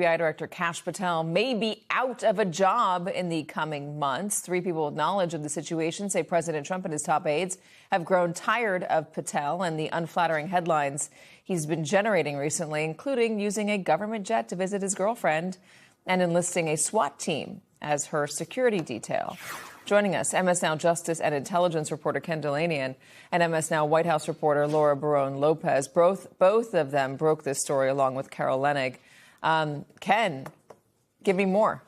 FBI Director Kash Patel may be out of a job in the coming months. Three people with knowledge of the situation say President Trump and his top aides have grown tired of Patel and the unflattering headlines he's been generating recently, including using a government jet to visit his girlfriend and enlisting a SWAT team as her security detail. Joining us, MS Now Justice and Intelligence reporter Ken Dilanian and MS Now White House reporter Laura Barone Lopez. Both of them broke this story along with Carol Leonnig. Ken, give me more.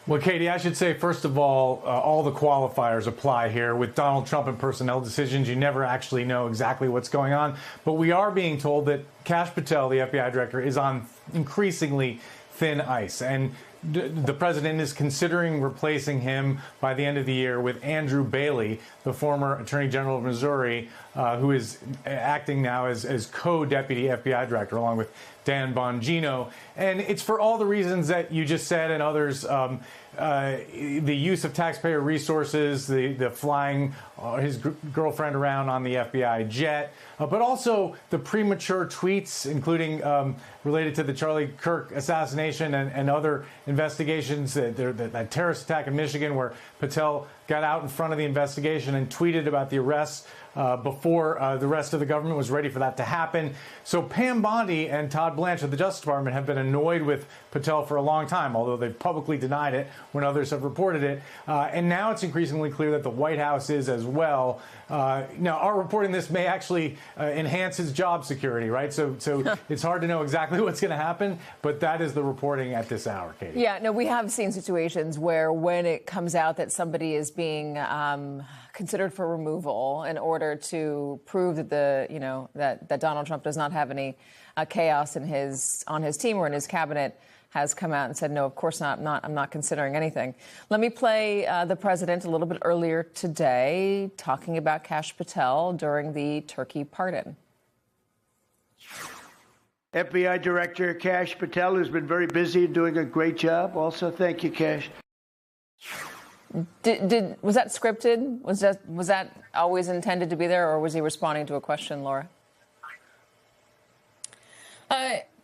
Well, Katie, I should say, first of all the qualifiers apply here. With Donald Trump and personnel decisions, you never actually know exactly what's going on. But we are being told that Kash Patel, the FBI director, is on increasingly thin ice. And the president is considering replacing him by the end of the year with Andrew Bailey, the former Attorney General of Missouri, who is acting now as co-deputy FBI director, along with Dan Bongino. And it's for all the reasons that you just said and others. The use of taxpayer resources, the flying his girlfriend around on the FBI jet, but also the premature tweets, including related to the Charlie Kirk assassination and other investigations, that terrorist attack in Michigan where Patel got out in front of the investigation and tweeted about the arrests before the rest of the government was ready for that to happen. So Pam Bondi and Todd Blanche of the Justice Department have been annoyed with Patel for a long time, although they've publicly denied it when others have reported it. And now it's increasingly clear that the White House is as well. Now, our reporting this may actually enhance his job security, right? So it's hard to know exactly what's going to happen, but that is the reporting at this hour, Katie. Yeah, no, we have seen situations where when it comes out that somebody is being considered for removal in order to prove that that Donald Trump does not have any chaos on his team or in his cabinet, has come out and said, no, of course not. I'm not considering anything. Let me play the president a little bit earlier today talking about Kash Patel during the Turkey pardon. FBI Director Kash Patel has been very busy and doing a great job. Also, thank you, Kash. Was that scripted? Was that always intended to be there, or was he responding to a question, Laura?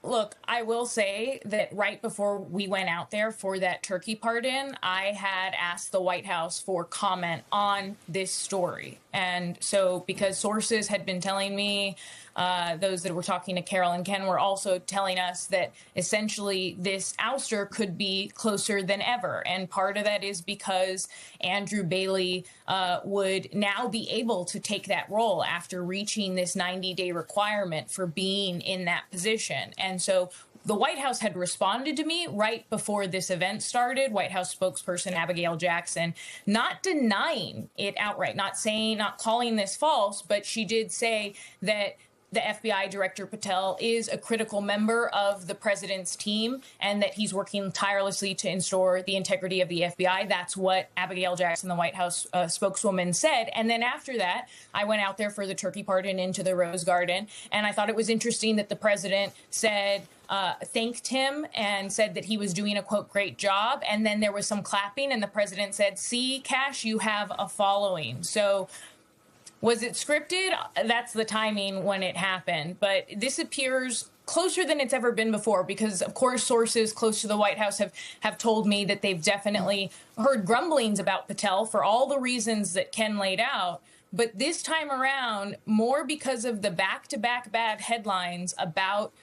Look, I will say that right before we went out there for that Turkey pardon, I had asked the White House for comment on this story. And so because sources had been telling me, those that were talking to Carol and Ken were also telling us that essentially this ouster could be closer than ever. And part of that is because Andrew Bailey would now be able to take that role after reaching this 90-day requirement for being in that position. And so the White House had responded to me right before this event started. White House spokesperson Abigail Jackson, not denying it outright, not calling this false, but she did say that the FBI Director Patel is a critical member of the president's team and that he's working tirelessly to ensure the integrity of the FBI. That's what Abigail Jackson, the White House spokeswoman, said. And then after that, I went out there for the Turkey pardon into the Rose Garden. And I thought it was interesting that the president said, thanked him and said that he was doing a, quote, great job. And then there was some clapping and the president said, see, Kash, you have a following. So was it scripted? That's the timing when it happened. But this appears closer than it's ever been before because, of course, sources close to the White House have told me that they've definitely heard grumblings about Patel for all the reasons that Ken laid out. But this time around, more because of the back-to-back bad headlines about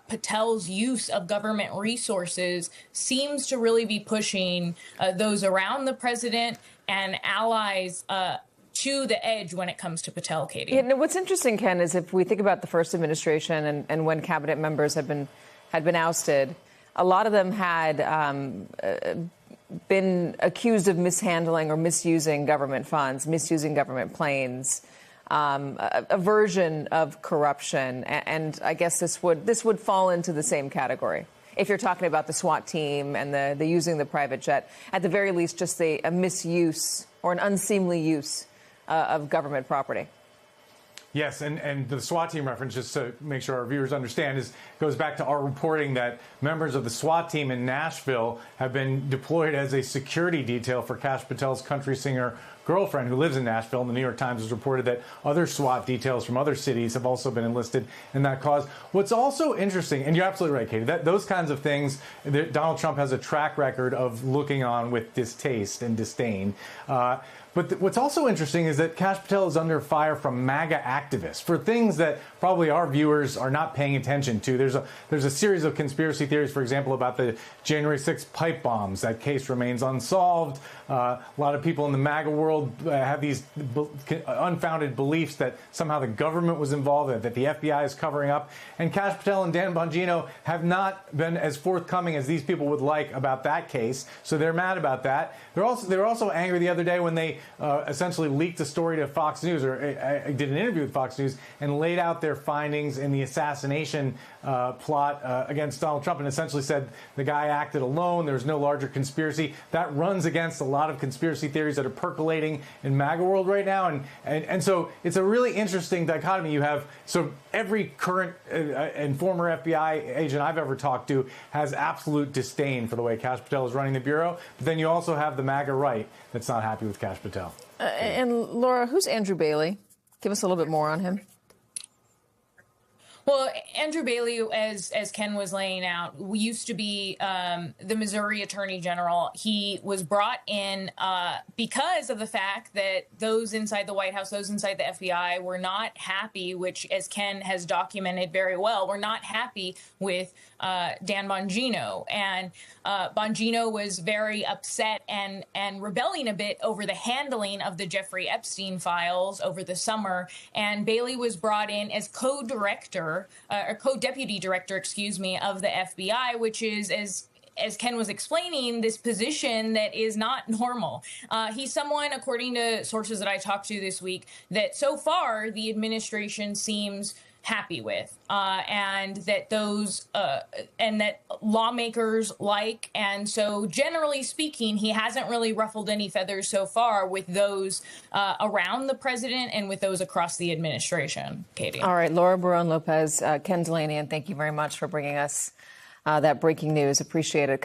Patel's use of government resources seems to really be pushing those around the president and allies to the edge when it comes to Patel, Katie. Yeah, no, what's interesting, Ken, is if we think about the first administration and when cabinet members had been ousted, a lot of them had been accused of mishandling or misusing government funds, misusing government planes, a version of corruption. And I guess this would fall into the same category. If you're talking about the SWAT team and the using the private jet, at the very least, just a misuse or an unseemly use of government property. Yes, and the SWAT team reference, just to make sure our viewers understand, goes back to our reporting that members of the SWAT team in Nashville have been deployed as a security detail for Kash Patel's country singer girlfriend who lives in Nashville. And the New York Times has reported that other SWAT details from other cities have also been enlisted in that cause. What's also interesting, and you're absolutely right, Katie, that those kinds of things, Donald Trump has a track record of looking on with distaste and disdain. But what's also interesting is that Kash Patel is under fire from MAGA activists for things that probably our viewers are not paying attention to. There's a series of conspiracy theories, for example, about the January 6th pipe bombs. That case remains unsolved. A lot of people in the MAGA world have these unfounded beliefs that somehow the government was involved, that the FBI is covering up. And Kash Patel and Dan Bongino have not been as forthcoming as these people would like about that case. So they're mad about that. They were also angry the other day when they essentially leaked a story to Fox News, or did an interview with Fox News, and laid out their findings in the assassination plot against Donald Trump, and essentially said the guy acted alone, there's no larger conspiracy. That runs against a lot of conspiracy theories that are percolating in MAGA world right now. And so it's a really interesting dichotomy. You have, so every current and former FBI agent I've ever talked to has absolute disdain for the way Kash Patel is running the Bureau. But then you also have the MAGA right that's not happy with Kash Patel. And Laura, who's Andrew Bailey? Give us a little bit more on him. Well, Andrew Bailey, as Ken was laying out, used to be the Missouri Attorney General. He was brought in because of the fact that those inside the White House, those inside the FBI were not happy, which, as Ken has documented very well, were not happy with Dan Bongino. And Bongino was very upset and rebelling a bit over the handling of the Jeffrey Epstein files over the summer. And Bailey was brought in as co-director, or co-deputy director, of the FBI, which is, as Ken was explaining, this position that is not normal. He's someone, according to sources that I talked to this week, that so far the administration seems happy with, and that and that lawmakers like. And so, generally speaking, he hasn't really ruffled any feathers so far with those around the president and with those across the administration. Katie. All right, Laura Barone Lopez, Ken Delaney, and thank you very much for bringing us that breaking news. Appreciate it.